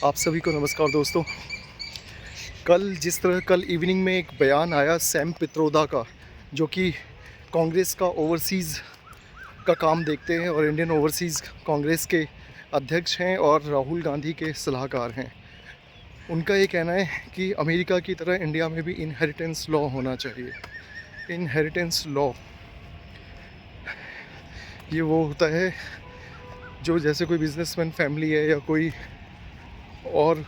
आप सभी को नमस्कार दोस्तों। कल इवनिंग में एक बयान आया सैम पित्रोदा का, जो कि कांग्रेस का ओवरसीज़ का काम देखते हैं और इंडियन ओवरसीज़ कांग्रेस के अध्यक्ष हैं और राहुल गांधी के सलाहकार हैं। उनका ये कहना है कि अमेरिका की तरह इंडिया में भी इनहेरिटेंस लॉ होना चाहिए। इनहेरिटेंस लॉ ये वो होता है जो जैसे कोई बिजनेसमैन फैमिली है या कोई और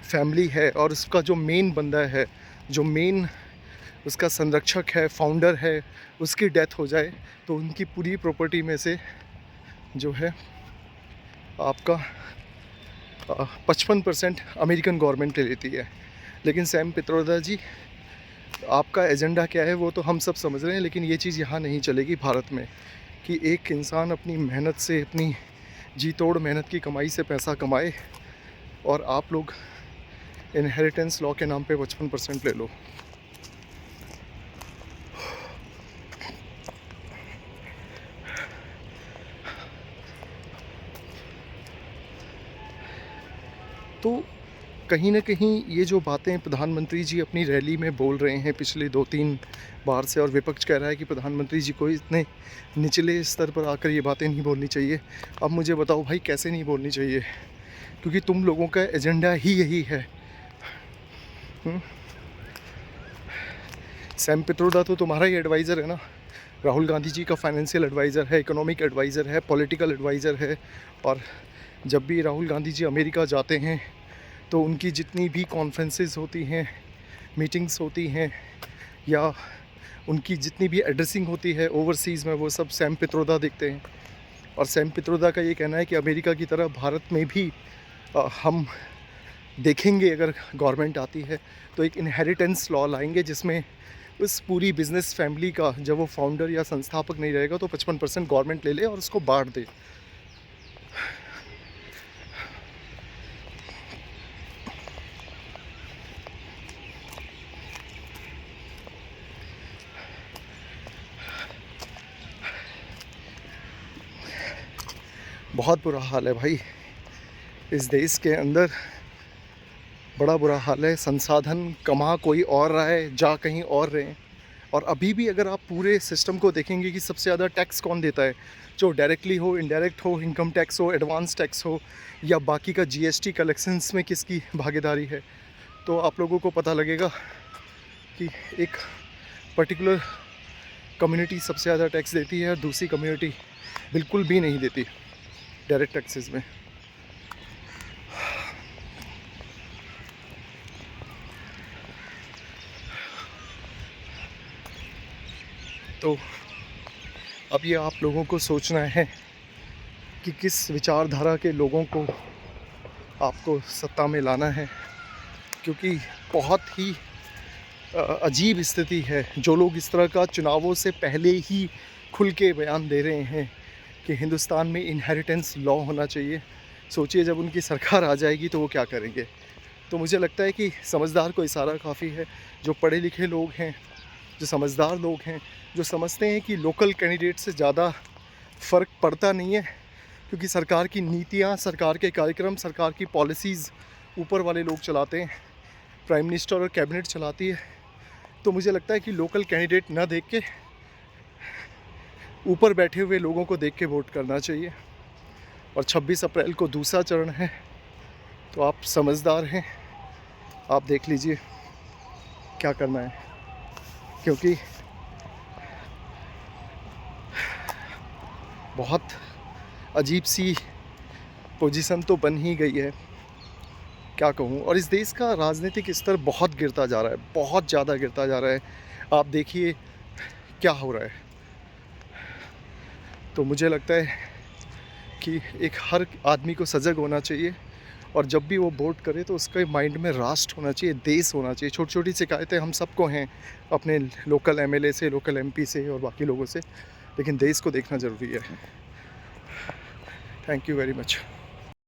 फैमिली है और उसका जो मेन बंदा है, जो मेन उसका संरक्षक है, फाउंडर है, उसकी डेथ हो जाए तो उनकी पूरी प्रॉपर्टी में से जो है आपका 55% अमेरिकन गवर्नमेंट ले लेती है। लेकिन सैम पित्रोदा जी, आपका एजेंडा क्या है वो तो हम सब समझ रहे हैं, लेकिन ये चीज़ यहाँ नहीं चलेगी भारत में कि एक इंसान अपनी मेहनत से, अपनी जी तोड़ मेहनत की कमाई से पैसा कमाए और आप लोग इनहेरिटेंस लॉ के नाम पे 55% ले लो। तो कहीं ना कहीं ये जो बातें प्रधानमंत्री जी अपनी रैली में बोल रहे हैं पिछले 2-3 बार से, और विपक्ष कह रहा है कि प्रधानमंत्री जी को इतने निचले स्तर पर आकर ये बातें नहीं बोलनी चाहिए। अब मुझे बताओ भाई, कैसे नहीं बोलनी चाहिए? क्योंकि तुम लोगों का एजेंडा ही यही है। सैम पित्रोदा तो तुम्हारा ही एडवाइज़र है ना। राहुल गांधी जी का फाइनेंशियल एडवाइज़र है, इकोनॉमिक एडवाइज़र है, पॉलिटिकल एडवाइज़र है। और जब भी राहुल गांधी जी अमेरिका जाते हैं तो उनकी जितनी भी कॉन्फ्रेंसेस होती हैं, मीटिंग्स होती हैं, या उनकी जितनी भी एड्रेसिंग होती है ओवरसीज़ में, वो सब सैम पित्रोदा देखते हैं। और सैम पित्रोदा का ये कहना है कि अमेरिका की तरह भारत में भी हम देखेंगे, अगर गवर्नमेंट आती है तो एक इनहेरिटेंस लॉ लाएंगे जिसमें उस पूरी बिजनेस फैमिली का, जब वो फाउंडर या संस्थापक नहीं रहेगा तो 55% गवर्नमेंट ले ले और उसको बांट दे। बहुत बुरा हाल है भाई, इस देश के अंदर बड़ा बुरा हाल है। संसाधन कमा कोई और रहा है, जा कहीं और रहे हैं। और अभी भी अगर आप पूरे सिस्टम को देखेंगे कि सबसे ज़्यादा टैक्स कौन देता है, जो डायरेक्टली हो, इनडायरेक्ट हो, इनकम टैक्स हो, एडवांस टैक्स हो, या बाकी का जीएसटी कलेक्शंस में किसकी भागीदारी है, तो आप लोगों को पता लगेगा कि एक पर्टिकुलर कम्युनिटी सबसे ज़्यादा टैक्स देती है और दूसरी कम्युनिटी बिल्कुल भी नहीं देती डायरेक्ट टैक्सेस में। तो अब ये आप लोगों को सोचना है कि किस विचारधारा के लोगों को आपको सत्ता में लाना है, क्योंकि बहुत ही अजीब स्थिति है। जो लोग इस तरह का चुनावों से पहले ही खुल के बयान दे रहे हैं कि हिंदुस्तान में इनहेरिटेंस लॉ होना चाहिए, सोचिए जब उनकी सरकार आ जाएगी तो वो क्या करेंगे। तो मुझे लगता है कि समझदार को इशारा काफ़ी है। जो पढ़े लिखे लोग हैं, जो समझदार लोग हैं, जो समझते हैं कि लोकल कैंडिडेट से ज़्यादा फ़र्क पड़ता नहीं है, क्योंकि सरकार की नीतियाँ, सरकार के कार्यक्रम, सरकार की पॉलिसीज़ ऊपर वाले लोग चलाते हैं, प्राइम मिनिस्टर और कैबिनेट चलाती है। तो मुझे लगता है कि लोकल कैंडिडेट ना देख के ऊपर बैठे हुए लोगों को देख के वोट करना चाहिए। और 26 अप्रैल को दूसरा चरण है, तो आप समझदार हैं, आप देख लीजिए क्या करना है। क्योंकि बहुत अजीब सी पोजीशन तो बन ही गई है, क्या कहूँ। और इस देश का राजनीतिक स्तर बहुत गिरता जा रहा है, बहुत ज़्यादा गिरता जा रहा है। आप देखिए क्या हो रहा है। तो मुझे लगता है कि एक हर आदमी को सजग होना चाहिए, और जब भी वो वोट करे तो उसके माइंड में राष्ट्र होना चाहिए, देश होना चाहिए। छोटी छोटी शिकायतें हम सबको हैं अपने लोकल एमएलए से, लोकल एमपी से और बाकी लोगों से, लेकिन देश को देखना ज़रूरी है। Thank you very much.